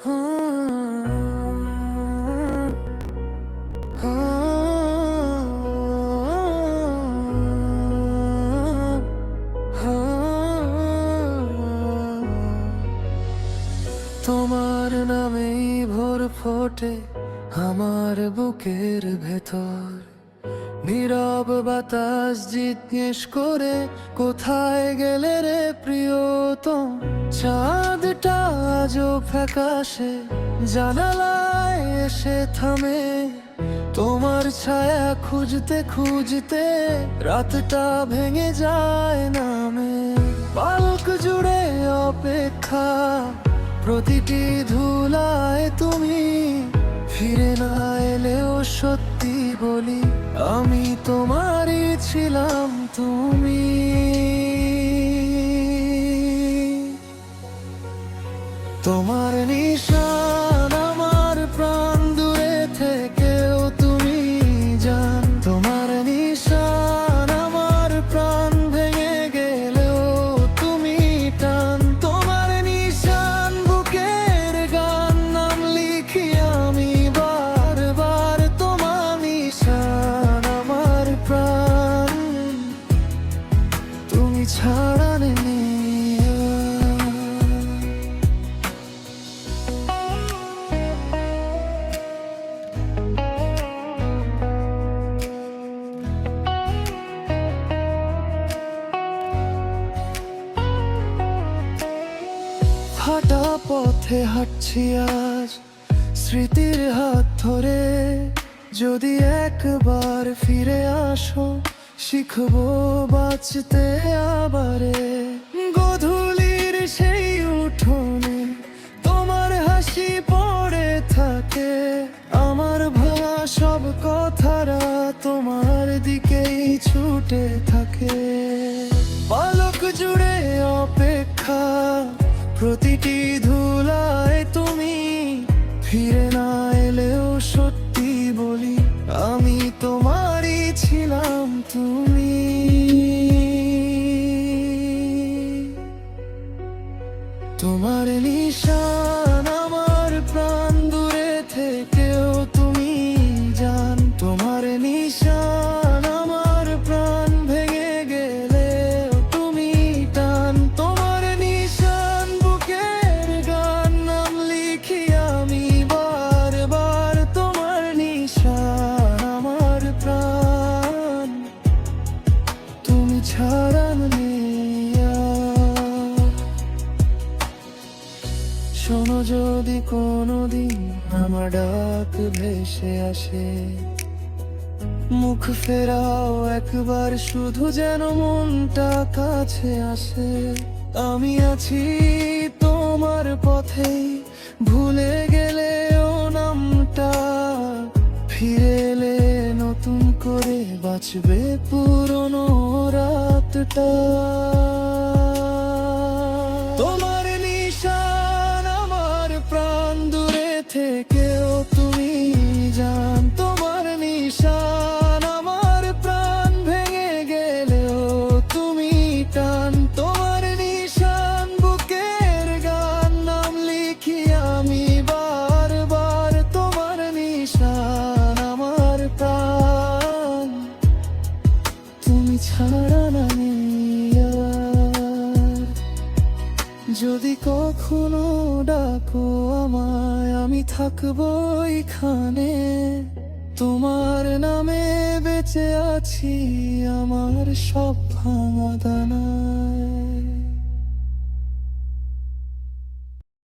তোমার নামেই ভোর ফোটে আমার বুকের ভেতর, নীরব বাতাস জিজ্ঞেস করে কোথায় গেলে রে প্রিয়তম। চাঁদটা আজও ফ্যাকাশে জানালায় এসে থামে, তোমার ছায়া খুঁজতে খুঁজতে রাতটা ভেঙে যায় নামে। পালক জুড়ে অপেক্ষা, প্রতিটি ধুলায় তুমি ফিরে না এলেও সত্যি বলি আমি তোমারই ছিলাম। তুমি তোমার নিশান আমার প্রাণ, দূরে থেকেও তুমি জান। তোমার নিশান আমার প্রাণ, ভেঙে গেলেও তুমি টান। তোমার নিশান বুকের গান, নাম লিখি আমি বারবার। তোমার নিশান আমার প্রাণ, তুমি ছাড়া নেই। হাঁটা পথে হাঁটছি আজ স্মৃতির হাত ধরে, যদি একবার ফিরে আসো শিখবো বাঁচতে আবারে। গধূলির সেই উঠোনে তোমার হাসি পড়ে থাকে, আমার ভাঙা সব কথারা তোমার দিকেই ছুটে থাকে। পালক জুড়ে অপেক্ষা, প্রতিটি ধুলায় তুমি ফিরে না এলেও সত্যি বলি আমি তোমারই ছিলাম। তুমি তোমার নিশান আমার প্রাণ, দূরে থেকেও তুমি জান। তোমার নিশান আমার প্রাণ, ভেঙে গেলেও তুমি টান। তোমার নিশান বুকের গান, নাম লিখি আমি বারবার। তোমার নিশান আমার প্রাণ, তুমি ছাড়া নেই আর। শোনো যদি কোনোদিন আমার ডাক ভেসে আসে, মুখ ফেরাও একবার শুধু যেন মনটা কাছে আসে। আমি আছি তোমার পথেই, ভুলে গেলেও নামটা ফিরে এলে নতুন করে বাঁচবে পুরনো রাতটা। তোমার নিশান আমার প্রাণ, দূরে থেকেও তুমি জান। তোমার নিশান আমার প্রাণ, ভেঙে গেলেও তুমি টান। তোমার নিশান বুকের গান, নাম লিখি আমি বারবার। তোমার নিশান আমার প্রাণ, তুমি ছাড়া নেই আর। যদি কখনো ডাকো আমায়, আমি থাকবো এখানে। তোমার নামে বেঁচে আছি আমার সব ভাঙা দানা।